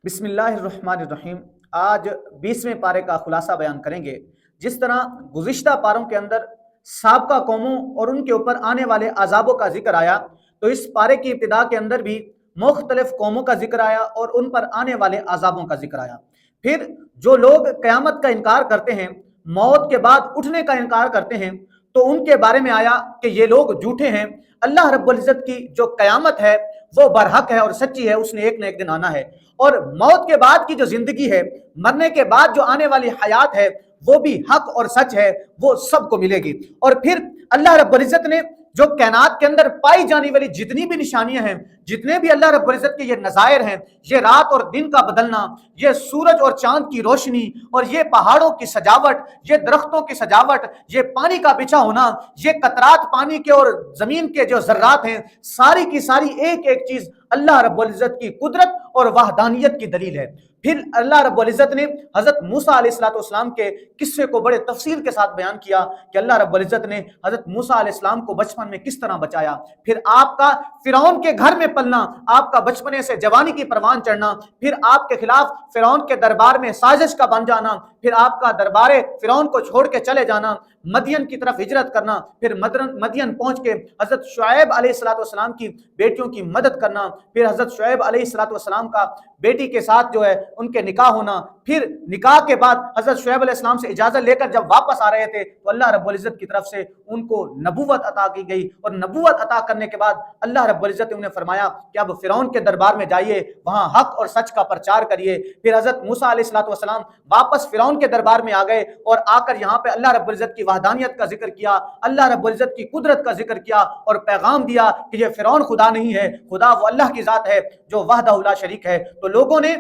بسم اللہ الرحمن الرحیم۔ آج 20ویں پارے کا خلاصہ بیان کریں گے۔ جس طرح گزشتہ پاروں کے اندر سابقہ قوموں اور ان کے اوپر آنے والے عذابوں کا ذکر آیا، تو اس پارے کی ابتدا کے اندر بھی مختلف قوموں کا ذکر آیا اور ان پر آنے والے عذابوں کا ذکر آیا۔ پھر جو لوگ قیامت کا انکار کرتے ہیں، موت کے بعد اٹھنے کا انکار کرتے ہیں، تو ان کے بارے میں آیا کہ یہ لوگ جھوٹے ہیں۔ اللہ رب العزت کی جو قیامت ہے وہ برحق ہے اور سچی ہے، اس نے ایک نہ ایک دن آنا ہے، اور موت کے بعد کی جو زندگی ہے، مرنے کے بعد جو آنے والی حیات ہے، وہ بھی حق اور سچ ہے، وہ سب کو ملے گی۔ اور پھر اللہ رب العزت نے جو کائنات کے اندر پائی جانے والی جتنی بھی نشانیاں ہیں، جتنے بھی اللہ رب العزت کے یہ نظائر ہیں، یہ رات اور دن کا بدلنا، یہ سورج اور چاند کی روشنی، اور یہ پہاڑوں کی سجاوٹ، یہ درختوں کی سجاوٹ، یہ پانی کا بچھا ہونا، یہ قطرات پانی کے اور زمین کے جو ذرات ہیں، ساری کی ساری ایک ایک چیز اللہ رب العزت کی قدرت اور وحدانیت کی دلیل ہے۔ پھر اللہ رب العزت نے حضرت موسیٰ علیہ السلام کے قصے کو بڑے تفصیل کے ساتھ بیان کیا کہ اللہ رب العزت نے حضرت موسیٰ علیہ السلام کو بچپن میں کس طرح بچایا، پھر آپ کا فرعون کے گھر میں پلنا، آپ کا بچپنے سے جوانی کی پروان چڑھنا، پھر آپ کے خلاف فرعون کے دربار میں سازش کا بن جانا، پھر آپ کا دربار فرعون کو چھوڑ کے چلے جانا، مدین کی طرف ہجرت کرنا، پھر مدین پہنچ کے حضرت شعیب علیہ السلام کی بیٹیوں کی مدد کرنا، پھر حضرت شعیب علیہ السلام کا بیٹی کے ساتھ جو ہے ان کے نکاح ہونا، پھر نکاح کے بعد حضرت شعیب علیہ السلام سے اجازت لے کر جب واپس آ رہے تھے تو اللہ رب العزت کی طرف سے ان کو نبوت عطا کی گئی، اور نبوت عطا کرنے کے بعد اللہ رب العزت نے انہیں فرمایا کہ اب فرعون کے دربار میں جائیے، وہاں حق اور سچ کا پرچار کریے۔ پھر حضرت موسیٰ علیہ السلام واپس فرعون کے دربار میں آ گئے، اور آ کر یہاں پہ اللہ رب العزت کی وحدانیت کا ذکر کیا، اللہ رب العزت کی قدرت کا ذکر کیا، اور پیغام دیا کہ یہ فرعون خدا نہیں ہے، خدا وہ اللہ کی ذات ہے جو وحدہ لا شریک ہے۔ تو لوگوں نے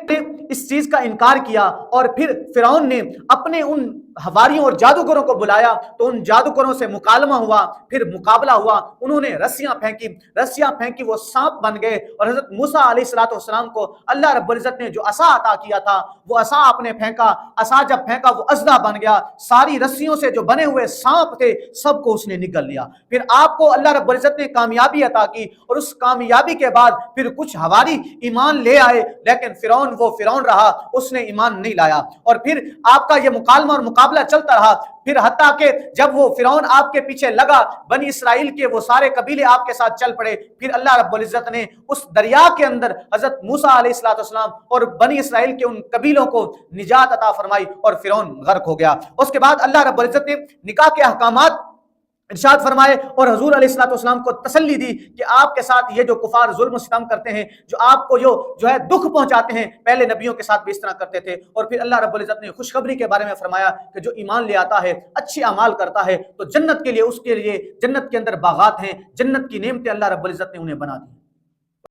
اس چیز کا انکار کیا، اور پھر فرعون نے اپنے ان حواریوں اور جادوگروں کو بلایا، تو ان جادوگروں سے مکالمہ ہوا، پھر مقابلہ ہوا، انہوں نے رسیاں پھینکی، وہ سانپ بن گئے، اور حضرت موسیٰ علیہ السلام کو اللہ رب العزت نے جو عصا عطا کیا تھا وہ عصا آپ نے پھینکا، عصا جب پھینکا وہ اژدہا بن گیا، ساری رسیوں سے جو بنے ہوئے سانپ تھے سب کو اس نے نگل لیا۔ پھر آپ کو اللہ رب العزت نے کامیابی عطا کی، اور اس کامیابی کے بعد پھر کچھ حواری ایمان لے آئے، لیکن فرعون وہ فرعون رہا، اس نے ایمان نہیں لایا۔ اور پھر آپ کا یہ مکالمہ اور مقابلہ چلتا رہا، پھر حتیٰ کہ جب وہ فرعون آپ کے پیچھے لگا، بنی اسرائیل کے وہ سارے قبیلے آپ کے ساتھ چل پڑے، پھر اللہ رب العزت نے اس دریا کے اندر حضرت موسیٰ علیہ السلام اور بنی اسرائیل کے ان قبیلوں کو نجات عطا فرمائی، اور فرعون غرق ہو گیا۔ اس کے بعد اللہ رب العزت نے نکاح کے احکامات ارشاد فرمائے، اور حضور علیہ السلام کو تسلی دی کہ آپ کے ساتھ یہ جو کفار ظلم و ستم کرتے ہیں، جو آپ کو جو ہے دکھ پہنچاتے ہیں، پہلے نبیوں کے ساتھ بھی اس طرح کرتے تھے۔ اور پھر اللہ رب العزت نے خوشخبری کے بارے میں فرمایا کہ جو ایمان لے آتا ہے، اچھے اعمال کرتا ہے، تو جنت کے لیے اس کے لیے جنت کے اندر باغات ہیں، جنت کی نعمتیں اللہ رب العزت نے انہیں بنا دی۔